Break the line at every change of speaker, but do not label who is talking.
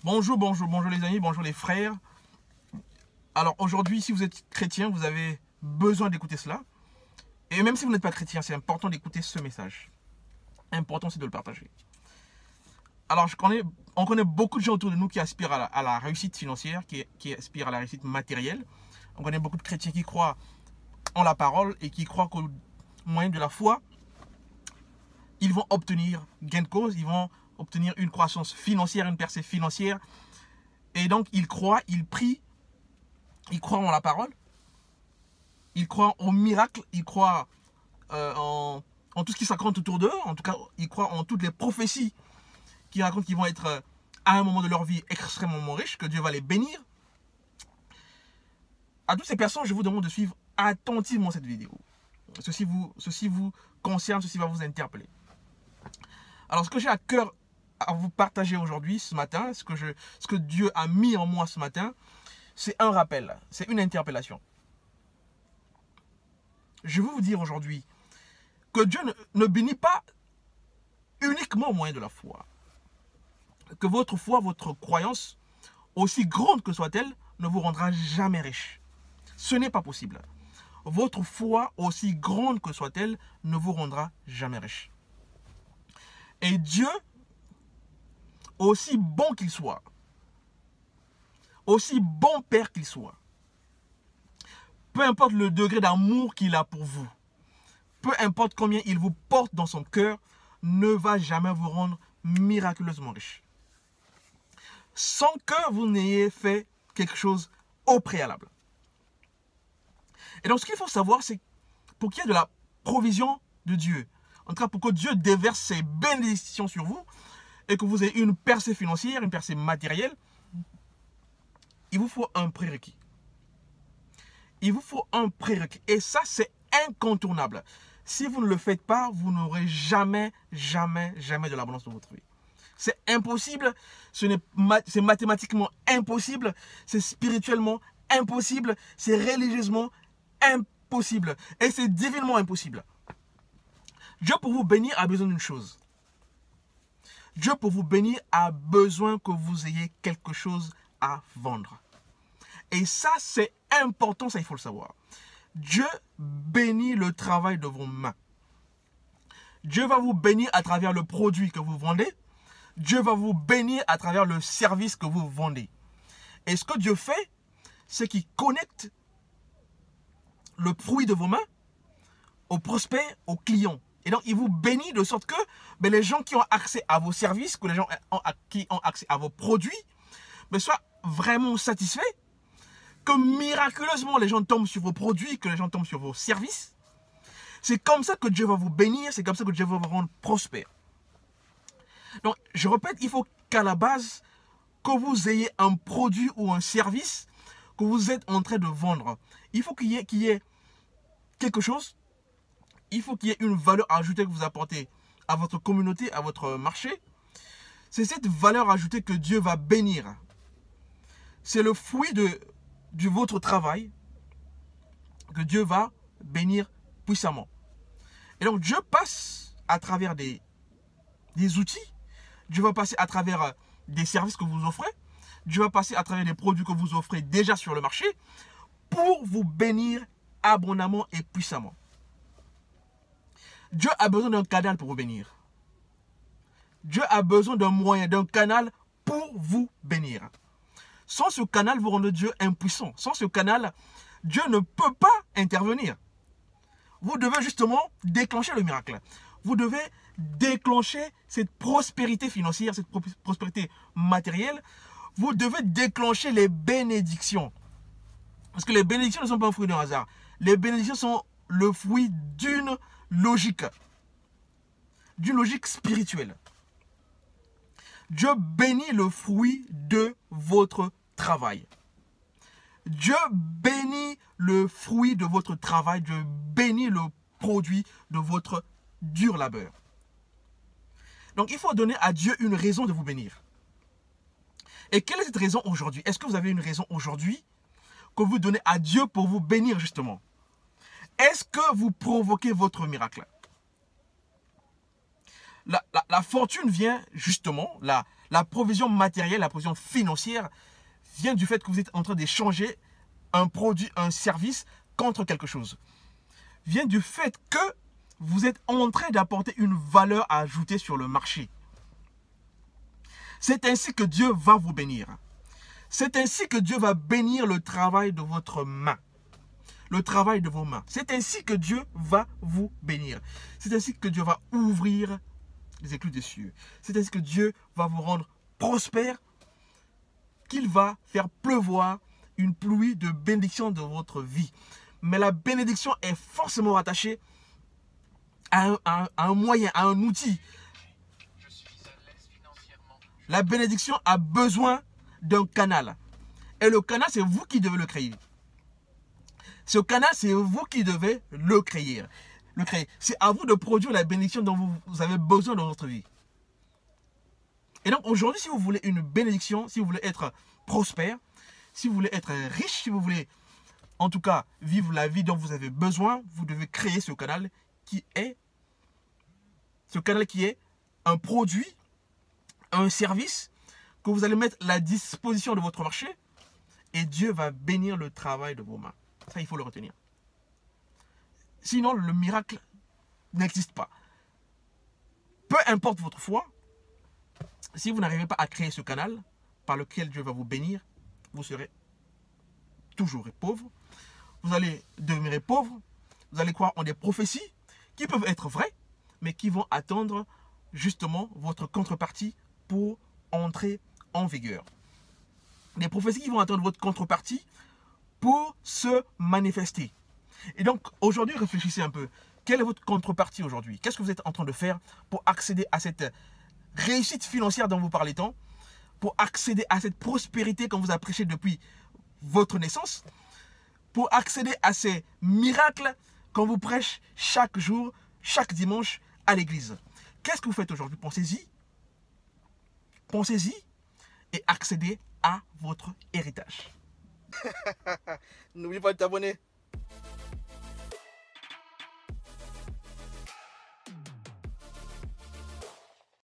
Bonjour, bonjour, bonjour les amis, bonjour les frères. Alors aujourd'hui, si vous êtes chrétien, vous avez besoin d'écouter cela. Et même si vous n'êtes pas chrétien, c'est important d'écouter ce message. Important, c'est de le partager. Alors on connaît beaucoup de gens autour de nous qui aspirent à la réussite financière, qui aspirent à la réussite matérielle. On connaît beaucoup de chrétiens qui croient en la parole et qui croient qu'au moyen de la foi, ils vont obtenir gain de cause, ils vont obtenir une croissance financière, une percée financière. Et donc, ils croient, ils prient, ils croient en la parole, ils croient au miracle, ils croient en tout ce qui s'accroît autour d'eux. En tout cas, ils croient en toutes les prophéties qui racontent qu'ils vont être à un moment de leur vie extrêmement riches, que Dieu va les bénir. À toutes ces personnes, je vous demande de suivre attentivement cette vidéo. Ceci vous concerne, ceci va vous interpeller. Alors, ce que j'ai à cœur à vous partager aujourd'hui, ce matin, ce que Dieu a mis en moi ce matin, c'est un rappel, c'est une interpellation. Je veux vous dire aujourd'hui que Dieu ne bénit pas uniquement au moyen de la foi. Que votre foi, votre croyance, aussi grande que soit-elle, ne vous rendra jamais riche. Ce n'est pas possible. Votre foi, aussi grande que soit-elle, ne vous rendra jamais riche. Et Dieu, aussi bon qu'il soit, aussi bon père qu'il soit, peu importe le degré d'amour qu'il a pour vous, peu importe combien il vous porte dans son cœur, ne va jamais vous rendre miraculeusement riche. Sans que vous n'ayez fait quelque chose au préalable. Et donc ce qu'il faut savoir, c'est pour qu'il y ait de la provision de Dieu, en tout cas pour que Dieu déverse ses bénédictions sur vous, et que vous ayez une percée financière, une percée matérielle, il vous faut un prérequis. Il vous faut un prérequis. Et ça, c'est incontournable. Si vous ne le faites pas, vous n'aurez jamais, jamais, jamais de l'abondance dans votre vie. C'est impossible, c'est mathématiquement impossible, c'est spirituellement impossible, c'est religieusement impossible. Et c'est divinement impossible. Dieu, pour vous bénir, a besoin d'une chose. Dieu, pour vous bénir, a besoin que vous ayez quelque chose à vendre. Et ça, c'est important, ça, il faut le savoir. Dieu bénit le travail de vos mains. Dieu va vous bénir à travers le produit que vous vendez. Dieu va vous bénir à travers le service que vous vendez. Et ce que Dieu fait, c'est qu'il connecte le fruit de vos mains aux prospects, aux clients. Et donc, il vous bénit de sorte que les gens qui ont accès à vos services, que les gens qui ont accès à vos produits, soient vraiment satisfaits, que miraculeusement les gens tombent sur vos produits, que les gens tombent sur vos services. C'est comme ça que Dieu va vous bénir, c'est comme ça que Dieu va vous rendre prospère. Donc, je répète, il faut qu'à la base, que vous ayez un produit ou un service que vous êtes en train de vendre. Il faut qu'il y ait quelque chose. Il faut qu'il y ait une valeur ajoutée que vous apportez à votre communauté, à votre marché. C'est cette valeur ajoutée que Dieu va bénir. C'est le fruit de votre travail que Dieu va bénir puissamment. Et donc Dieu passe à travers des outils. Dieu va passer à travers des services que vous offrez. Dieu va passer à travers des produits que vous offrez déjà sur le marché pour vous bénir abondamment et puissamment. Dieu a besoin d'un canal pour vous bénir. Dieu a besoin d'un moyen, d'un canal pour vous bénir. Sans ce canal, vous rendez Dieu impuissant. Sans ce canal, Dieu ne peut pas intervenir. Vous devez justement déclencher le miracle. Vous devez déclencher cette prospérité financière, cette prospérité matérielle. Vous devez déclencher les bénédictions. Parce que les bénédictions ne sont pas un fruit d'un hasard. Les bénédictions sont le fruit d'une logique spirituelle. Dieu bénit le fruit de votre travail. Dieu bénit le fruit de votre travail. Dieu bénit le produit de votre dur labeur. Donc, il faut donner à Dieu une raison de vous bénir. Et quelle est cette raison aujourd'hui? Est-ce que vous avez une raison aujourd'hui que vous donnez à Dieu pour vous bénir justement? Est-ce que vous provoquez votre miracle? La fortune vient justement, la La provision matérielle, la provision financière vient du fait que vous êtes en train d'échanger un produit, un service contre quelque chose. Vient du fait que vous êtes en train d'apporter une valeur ajoutée sur le marché. C'est ainsi que Dieu va vous bénir. C'est ainsi que Dieu va bénir le travail de votre main. Le travail de vos mains. C'est ainsi que Dieu va vous bénir. C'est ainsi que Dieu va ouvrir les écluses des cieux. C'est ainsi que Dieu va vous rendre prospère, qu'il va faire pleuvoir une pluie de bénédiction dans votre vie. Mais la bénédiction est forcément rattachée à un moyen, à un outil. La bénédiction a besoin d'un canal. Et le canal, c'est vous qui devez le créer. Ce canal, c'est vous qui devez le créer. C'est à vous de produire la bénédiction dont vous avez besoin dans votre vie. Et donc aujourd'hui, si vous voulez une bénédiction, si vous voulez être prospère, si vous voulez être riche, si vous voulez en tout cas vivre la vie dont vous avez besoin, vous devez créer ce canal qui est un produit, un service que vous allez mettre à la disposition de votre marché et Dieu va bénir le travail de vos mains. Ça, il faut le retenir. Sinon, le miracle n'existe pas. Peu importe votre foi, si vous n'arrivez pas à créer ce canal par lequel Dieu va vous bénir, vous serez toujours pauvre. Vous allez demeurer pauvre. Vous allez croire en des prophéties qui peuvent être vraies, mais qui vont attendre justement votre contrepartie pour entrer en vigueur. Des prophéties qui vont attendre votre contrepartie pour se manifester. Et donc, aujourd'hui, réfléchissez un peu. Quelle est votre contrepartie aujourd'hui? Qu'est-ce que vous êtes en train de faire pour accéder à cette réussite financière dont vous parlez tant? Pour accéder à cette prospérité qu'on vous a prêché depuis votre naissance? Pour accéder à ces miracles qu'on vous prêche chaque jour, chaque dimanche à l'église? Qu'est-ce que vous faites aujourd'hui? Pensez-y. Pensez-y et accédez à votre héritage. N'oubliez pas de t'abonner.